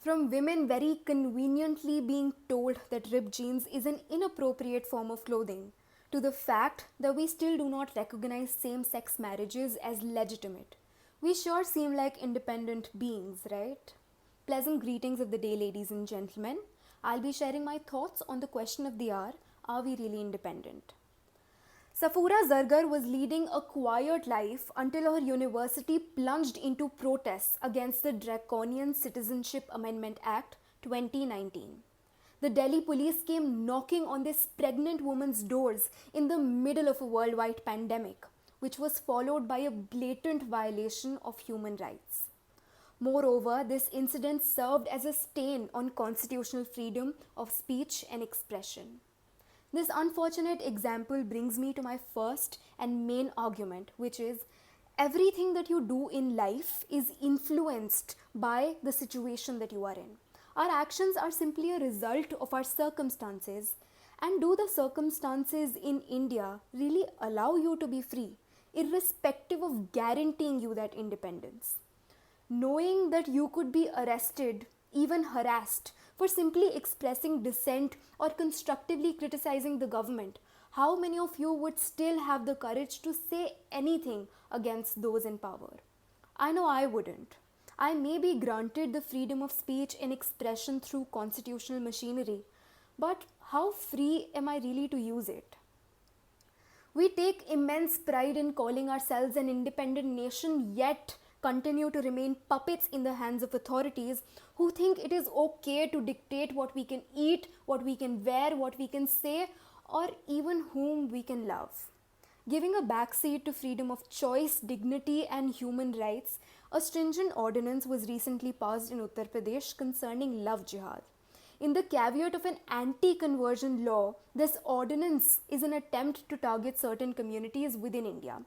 From women very conveniently being told that ripped jeans is an inappropriate form of clothing, to the fact that we still do not recognize same sex marriages as legitimate. We sure seem like independent beings, right? Pleasant greetings of the day, ladies and gentlemen. I'll be sharing my thoughts on the question of the hour: are we really independent? Safura Zargar was leading a quiet life until her university plunged into protests against the draconian Citizenship Amendment Act 2019. The Delhi police came knocking on this pregnant woman's doors in the middle of a worldwide pandemic, which was followed by a blatant violation of human rights. Moreover, this incident served as a stain on constitutional freedom of speech and expression. This unfortunate example brings me to my first and main argument, which is everything that you do in life is influenced by the situation that you are in. Our actions are simply a result of our circumstances. And do the circumstances in India really allow you to be free, irrespective of guaranteeing you that independence? Knowing that you could be arrested, even harassed, for simply expressing dissent or constructively criticizing the government, how many of you would still have the courage to say anything against those in power? I know I wouldn't. I may be granted the freedom of speech and expression through constitutional machinery, but how free am I really to use it? We take immense pride in calling ourselves an independent nation, yet continue to remain puppets in the hands of authorities who think it is okay to dictate what we can eat, what we can wear, what we can say, or even whom we can love. Giving a backseat to freedom of choice, dignity, and human rights, a stringent ordinance was recently passed in Uttar Pradesh concerning love jihad. In the caveat of an anti-conversion law, this ordinance is an attempt to target certain communities within India.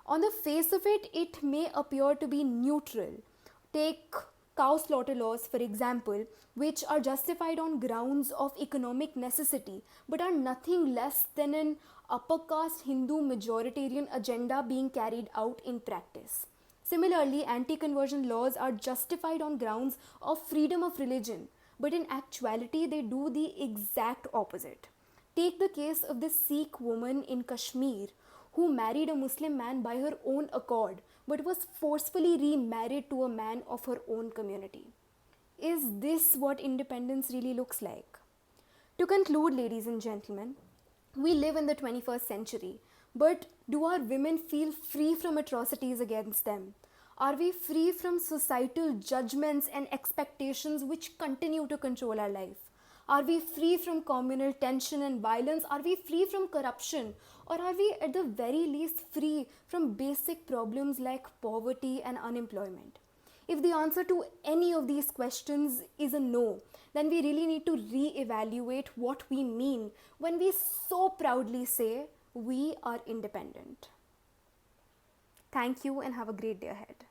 On the face of it, it may appear to be neutral. Take cow slaughter laws, for example, which are justified on grounds of economic necessity, but are nothing less than an upper caste Hindu majoritarian agenda being carried out in practice. Similarly, anti-conversion laws are justified on grounds of freedom of religion, but in actuality they do the exact opposite. Take the case of this Sikh woman in Kashmir who married a Muslim man by her own accord but was forcefully remarried to a man of her own community. Is this what independence really looks like? To conclude, ladies and gentlemen, we live in the 21st century, but do our women feel free from atrocities against them? Are we free from societal judgments and expectations which continue to control our life? Are we free from communal tension and violence? Are we free from corruption? Or are we at the very least free from basic problems like poverty and unemployment? If the answer to any of these questions is a no, then we really need to re-evaluate what we mean when we so proudly say we are independent. Thank you and have a great day ahead.